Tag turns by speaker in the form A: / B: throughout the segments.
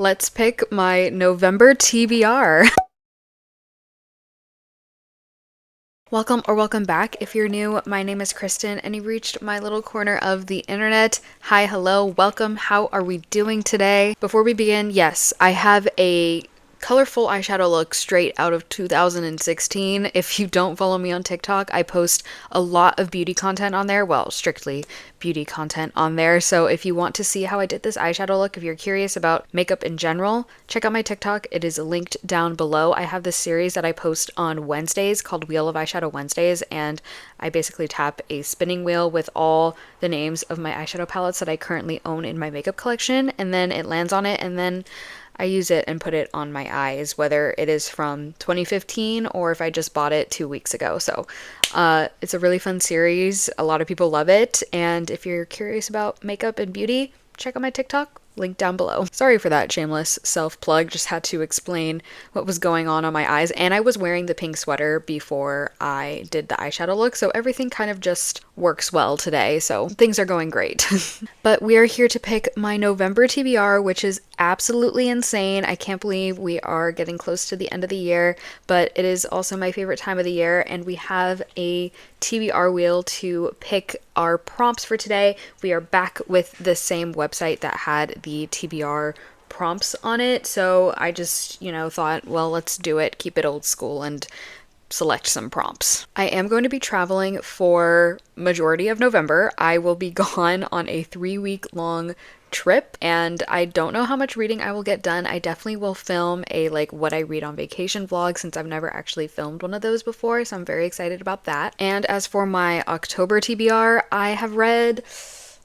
A: Let's pick my November TBR. Welcome back. If you're new, my name is Kristen and you reached my little corner of the internet. Hi, hello, welcome. How are we doing today? Before we begin, yes, I have a colorful eyeshadow look straight out of 2016. If you don't follow me on TikTok, I post a lot of beauty content on there. Well, strictly beauty content on there. So if you want to see how I did this eyeshadow look, if you're curious about makeup in general, check out my TikTok. It is linked down below. I have this series that I post on Wednesdays called Wheel of Eyeshadow Wednesdays, and I basically tap a spinning wheel with all the names of my eyeshadow palettes that I currently own in my makeup collection, and then it lands on it, and then I use it and put it on my eyes, whether it is from 2015 or if I just bought it 2 weeks ago. So it's a really fun series. A lot of people love it. And if you're curious about makeup and beauty, check out my TikTok. Link down below. Sorry for that shameless self-plug. Just had to explain what was going on my eyes. And I was wearing the pink sweater before I did the eyeshadow look, so everything kind of just works well today. So things are going great. But we are here to pick my November TBR, which is absolutely insane. I can't believe we are getting close to the end of the year, but it is also my favorite time of the year, and we have a TBR wheel to pick our prompts for today. We are back with the same website that had the TBR prompts on it, so I just, thought, well, let's do it, keep it old school, and select some prompts. I am going to be traveling for majority of November. I will be gone on a 3-week long trip, and I don't know how much reading I will get done. I definitely will film a what I read on vacation vlog, since I've never actually filmed one of those before, so I'm very excited about that. And as for my October TBR, I have read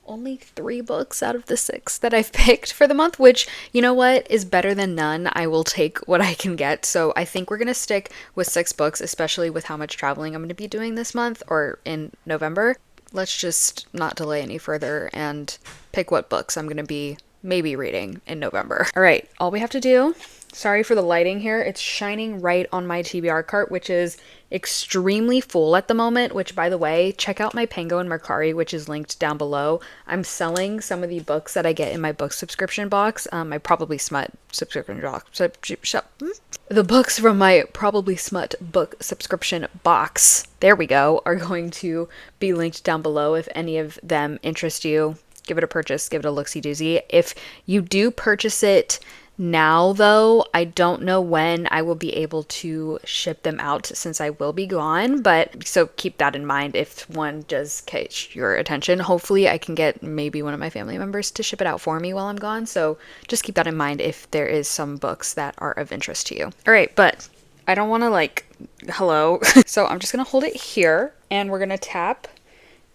A: only 3 books out of the 6 that I've picked for the month, which, you know what, is better than none. I will take what I can get. So I think we're going to stick with 6 books, especially with how much traveling I'm going to be doing this month or in November. Let's just not delay any further and pick what books I'm going to be maybe reading in November. All right, all we have to do, sorry for the lighting here, it's shining right on my TBR cart, which is extremely full at the moment, which, by the way, check out my Pango and Mercari, which is linked down below. I'm selling some of the books that I get in my book subscription box. My Probably Smut subscription box. The books from my Probably Smut book subscription box, there we go, are going to be linked down below if any of them interest you. Give it a purchase, give it a look-see-doozy. If you do purchase it now, though, I don't know when I will be able to ship them out since I will be gone, but so keep that in mind if one does catch your attention. Hopefully I can get maybe one of my family members to ship it out for me while I'm gone, so just keep that in mind if there is some books that are of interest to you. All right, but I don't want to hello. So I'm just gonna hold it here and we're gonna tap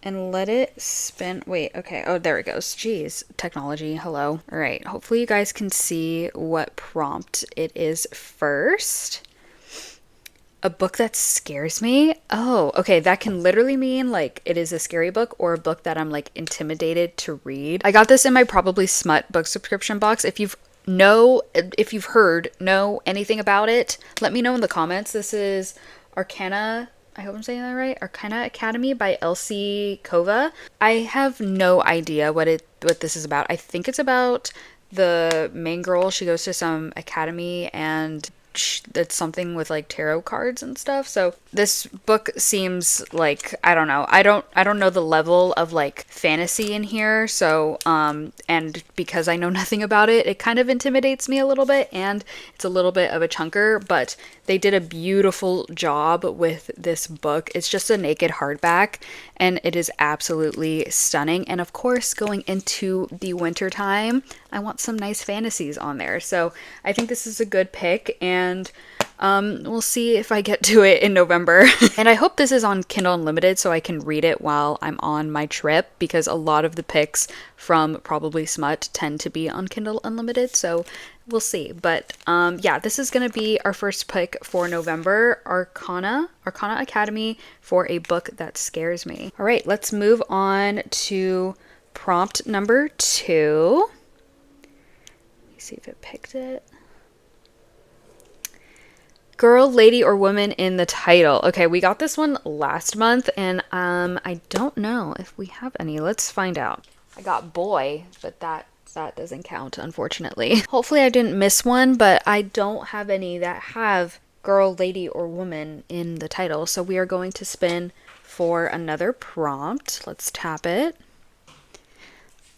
A: and let it spin. Wait, okay. Oh, there it goes. Jeez, technology. Hello. All right. Hopefully you guys can see what prompt it is first. A book that scares me? Oh, okay. That can literally mean it is a scary book or a book that I'm intimidated to read. I got this in my Probably Smut book subscription box. If you've heard, know anything about it, let me know in the comments. This is Arcana, I hope I'm saying that right, Arcana Academy by Elsie Kova. I have no idea what this is about. I think it's about the main girl. She goes to some academy and it's something with tarot cards and stuff. So this book seems I don't know. I don't know the level of fantasy in here. So and because I know nothing about it, it kind of intimidates me a little bit, and it's a little bit of a chunker, but they did a beautiful job with this book. It's just a naked hardback and it is absolutely stunning. And of course, going into the winter time, I want some nice fantasies on there. So I think this is a good pick, and we'll see if I get to it in November. And I hope this is on Kindle Unlimited so I can read it while I'm on my trip, because a lot of the picks from Probably Smut tend to be on Kindle Unlimited, so we'll see. But yeah, this is going to be our first pick for November, Arcana Academy, for a book that scares me. All right, let's move on to prompt number 2. Let me see if it picked it. Girl, lady, or woman in the title. Okay, we got this one last month, and I don't know if we have any. Let's find out. I got boy, but that that doesn't count, unfortunately. Hopefully I didn't miss one, but I don't have any that have girl, lady, or woman in the title. So we are going to spin for another prompt. Let's tap it.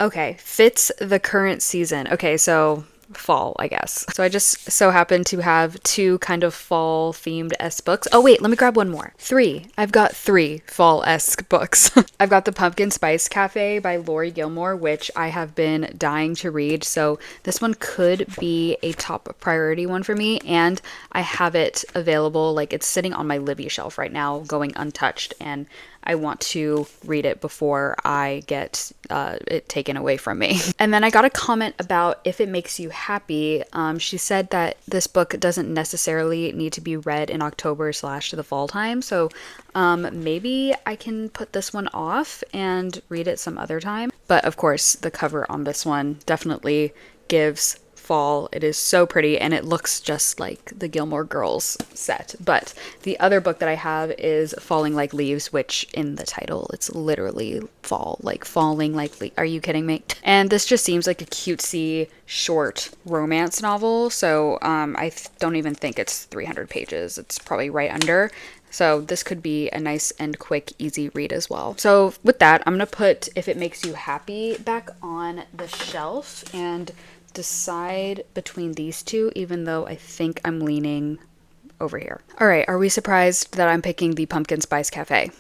A: Okay, fits the current season. Okay, so fall, I guess. So I just so happen to have two kind of fall-themed-esque books. Oh wait, let me grab one more. Three. I've got three fall-esque books. I've got The Pumpkin Spice Cafe by Lori Gilmore, which I have been dying to read. So this one could be a top priority one for me, and I have it available. Like, it's sitting on my Libby shelf right now, going untouched, and I want to read it before I get it taken away from me. And then I got a comment about if it makes you happy. She said that this book doesn't necessarily need to be read in October / the fall time. So maybe I can put this one off and read it some other time. But of course, the cover on this one definitely gives fall. It is so pretty, and it looks just like the Gilmore Girls set. But the other book that I have is Falling Like Leaves, which in the title, it's literally fall, like falling like leaves. Are you kidding me? And this just seems like a cutesy short romance novel. So I don't even think it's 300 pages. It's probably right under. So this could be a nice and quick, easy read as well. So with that, I'm going to put If It Makes You Happy back on the shelf and decide between these two, even though I think I'm leaning over here. All right, are we surprised that I'm picking The Pumpkin Spice Cafe?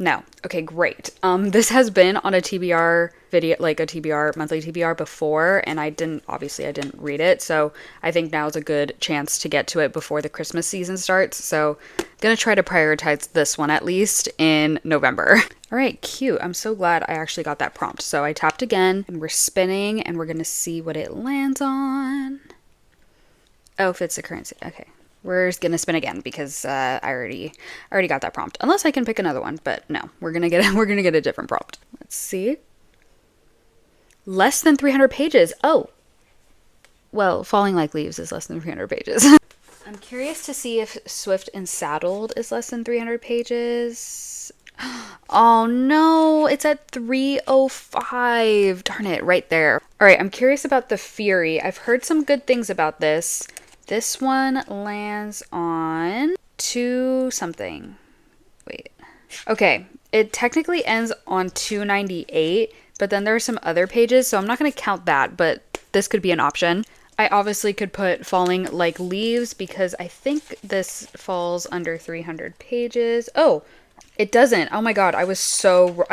A: No. Okay, great. This has been on a TBR video, like a TBR, monthly TBR before, and I didn't read it, so I think now's a good chance to get to it before the Christmas season starts, so I'm gonna try to prioritize this one at least in November. All right, cute. I'm so glad I actually got that prompt. So I tapped again, and we're spinning, and we're gonna see what it lands on. Oh, fits the currency. Okay. We're gonna spin again because I already got that prompt. Unless I can pick another one, but no, we're gonna get a different prompt. Let's see. Less than 300 pages. Oh, well, Falling Like Leaves is less than 300 pages. I'm curious to see if Swift and Saddled is less than 300 pages. Oh no, it's at 305. Darn it, right there. All right, I'm curious about The Fury. I've heard some good things about this. This one lands on 2 something. Wait. Okay, it technically ends on 298, but then there are some other pages, so I'm not going to count that, but this could be an option. I obviously could put Falling Like Leaves because I think this falls under 300 pages. Oh, it doesn't. Oh my god, I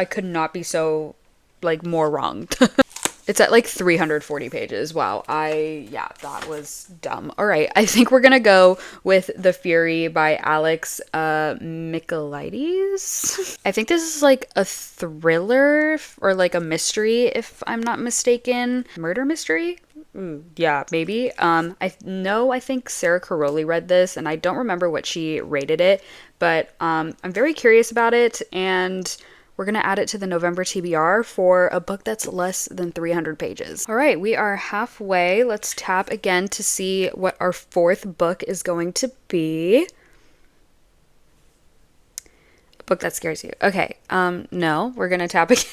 A: could not be so, like, more wrong. It's at like 340 pages. Wow. Yeah, that was dumb. All right. I think we're going to go with The Fury by Alex Michaelides. I think this is like a thriller or like a mystery, if I'm not mistaken. Murder mystery? Yeah, maybe. I think Sarah Caroli read this, and I don't remember what she rated it, but I'm very curious about it, and we're going to add it to the November TBR for a book that's less than 300 pages. All right, we are halfway. Let's tap again to see what our 4th book is going to be. A book that scares you. Okay, no, we're going to tap again.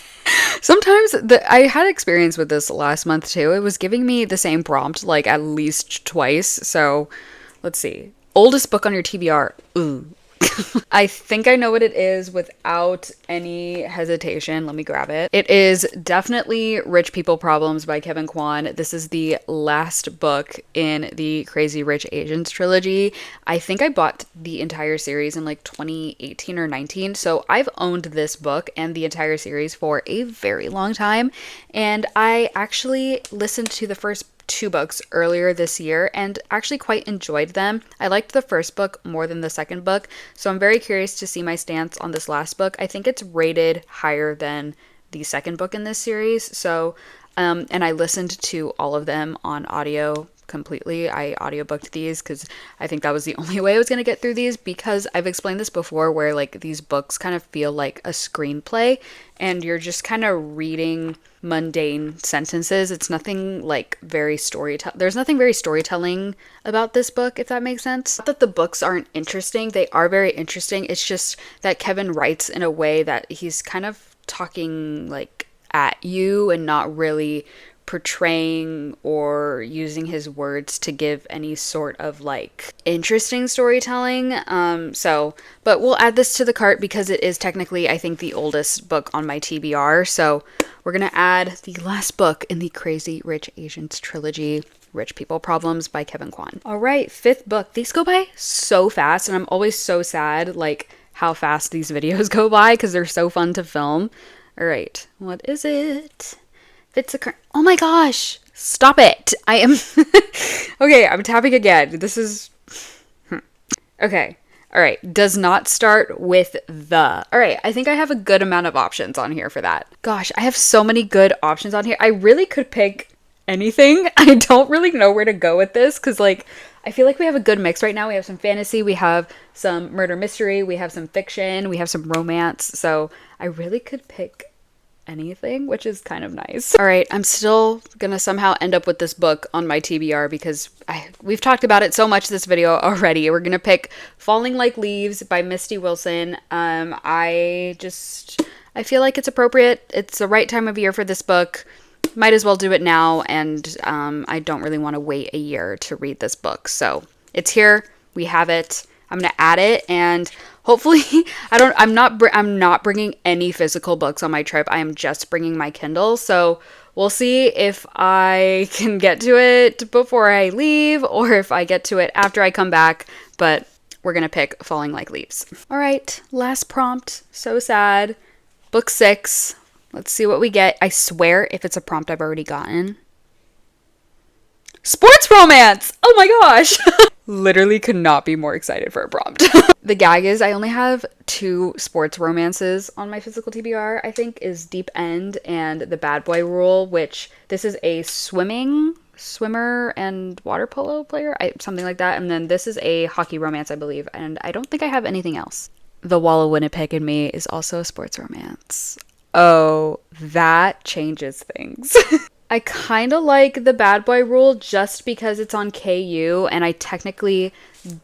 A: Sometimes I had experience with this last month too. It was giving me the same prompt like at least twice. So let's see. Oldest book on your TBR. Ooh. I think I know what it is without any hesitation. Let me grab it. It is definitely Rich People Problems by Kevin Kwan. This is the last book in the Crazy Rich Asians trilogy. I think I bought the entire series in like 2018 or 19. So I've owned this book and the entire series for a very long time. And I actually listened to the first 2 books earlier this year and actually quite enjoyed them. I liked the first book more than the second book, so I'm very curious to see my stance on this last book. I think it's rated higher than the second book in this series, so and I listened to all of them on audio completely. I audiobooked these because I think that was the only way I was going to get through these, because I've explained this before where like these books kind of feel like a screenplay and you're just kind of reading mundane sentences. It's nothing like very there's nothing very storytelling about this book, if that makes sense. Not that the books aren't interesting, they are very interesting. It's just that Kevin writes in a way that he's kind of talking like at you and not really portraying or using his words to give any sort of like interesting storytelling. But we'll add this to the cart because it is technically, I think, the oldest book on my TBR. So we're going to add the last book in the Crazy Rich Asians trilogy, Rich People Problems by Kevin Kwan. All right, 5th book. These go by so fast, and I'm always so sad like how fast these videos go by because they're so fun to film. All right, what is it? Fits the current. Oh my gosh, stop it. I am okay, I'm tapping again. This is okay. All right, does not start with the. All right, I think I have a good amount of options on here for that. Gosh, I have so many good options on here. I really could pick anything. I don't really know where to go with this because like I feel like we have a good mix right now. We have some fantasy, we have some murder mystery, we have some fiction, we have some romance. So I really could pick anything, which is kind of nice. All right, I'm still gonna somehow end up with this book on my TBR because we've talked about it so much this video already. We're gonna pick Falling Like Leaves by Misty Wilson. I feel like it's appropriate. It's the right time of year for this book. Might as well do it now, and I don't really want to wait a year to read this book. So it's here. We have it. I'm gonna add it, and hopefully, I'm not bringing any physical books on my trip. I am just bringing my Kindle. So we'll see if I can get to it before I leave, or if I get to it after I come back. But we're gonna pick Falling Like Leaves. All right, last prompt. So sad. Book 6. Let's see what we get. I swear if it's a prompt I've already gotten. Sports romance! Oh my gosh! Literally could not be more excited for a prompt. The gag is I only have 2 sports romances on my physical TBR, I think, is Deep End and The Bad Boy Rule, which this is a swimmer and water polo player, something like that. And then this is a hockey romance, I believe. And I don't think I have anything else. The Wall of Winnipeg and Me is also a sports romance. Oh, that changes things. I kind of like The Bad Boy Rule just because it's on KU and I technically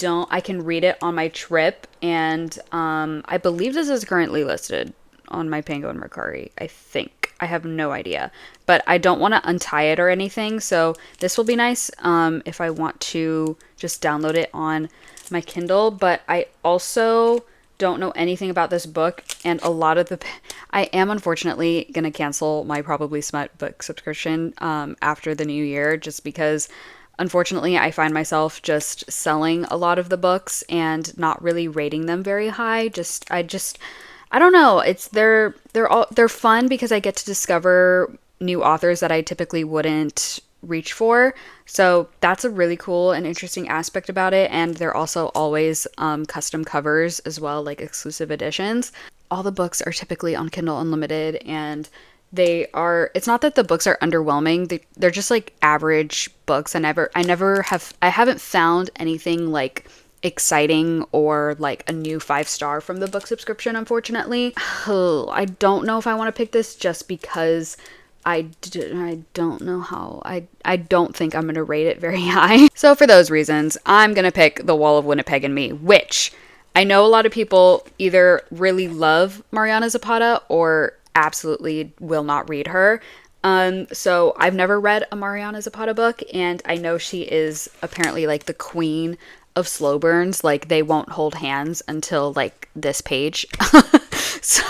A: I can read it on my trip, and I believe this is currently listed on my Pango and Mercari. I think. I have no idea. But I don't want to untie it or anything, so this will be nice if I want to just download it on my Kindle. But I also don't know anything about this book, and a lot of I am unfortunately gonna cancel my Probably Smut book subscription after the new year, just because unfortunately I find myself just selling a lot of the books and not really rating them very high. I don't know. They're fun because I get to discover new authors that I typically wouldn't reach for. So that's a really cool and interesting aspect about it. And they're also always custom covers as well, like exclusive editions. All the books are typically on Kindle Unlimited, and it's not that the books are underwhelming. They're just like average books. I haven't found anything like exciting or like a new 5-star from the book subscription, unfortunately. I don't know if I want to pick this just because I don't know how. I don't think I'm going to rate it very high. So for those reasons, I'm going to pick The Wall of Winnipeg and Me, which I know a lot of people either really love Mariana Zapata or absolutely will not read her. So I've never read a Mariana Zapata book, and I know she is apparently like the queen of slow burns. Like they won't hold hands until like this page. So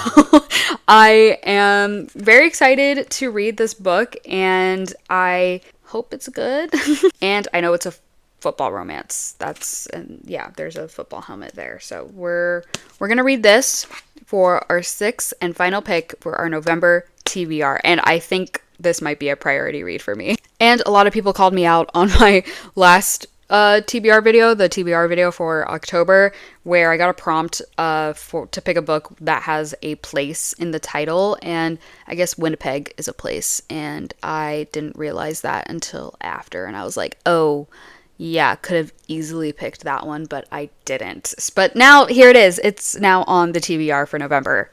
A: I am very excited to read this book, and I hope it's good. And I know it's a football romance. There's a football helmet there. So we're gonna read this for our 6th and final pick for our November TBR, and I think this might be a priority read for me. And a lot of people called me out on my last TBR video, the TBR video for October, where I got a prompt to pick a book that has a place in the title, and I guess Winnipeg is a place, and I didn't realize that until after, and I was like, oh yeah, could have easily picked that one, but I didn't. But now here it is. It's now on the TBR for November.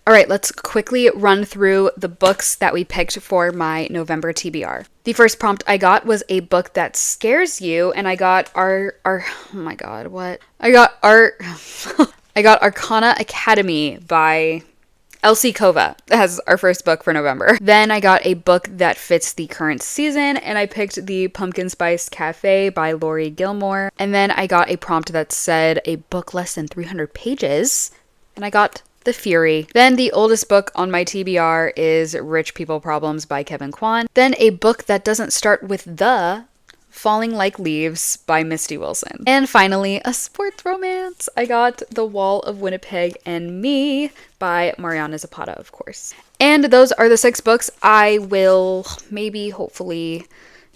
A: All right, let's quickly run through the books that we picked for my November TBR. The first prompt I got was a book that scares you, and I got oh my god, what? I got Arcana Academy by Elsie Kova as our first book for November. Then I got a book that fits the current season, and I picked The Pumpkin Spice Cafe by Lori Gilmore. And then I got a prompt that said a book less than 300 pages, and I got The Fury. Then the oldest book on my TBR is Rich People Problems by Kevin Kwan. Then a book that doesn't start with the Falling Like Leaves by Misty Wilson. And finally, a sports romance. I got The Wall of Winnipeg and Me by Mariana Zapata, of course. And those are the 6 books I will maybe, hopefully,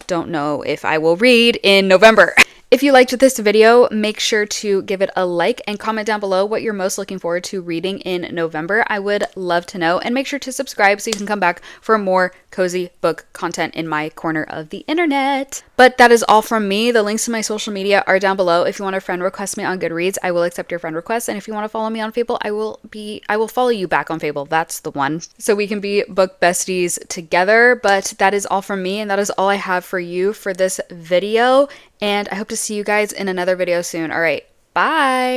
A: don't know if I will read in November. If you liked this video, make sure to give it a like and comment down below what you're most looking forward to reading in November. I would love to know, and make sure to subscribe so you can come back for more cozy book content in my corner of the internet. But that is all from me. The links to my social media are down below. If you want to friend request me on Goodreads, I will accept your friend request. And if you want to follow me on Fable, I will follow you back on Fable. That's the one. So we can be book besties together. But that is all from me, and that is all I have for you for this video. And I hope to see you guys in another video soon. All right, bye.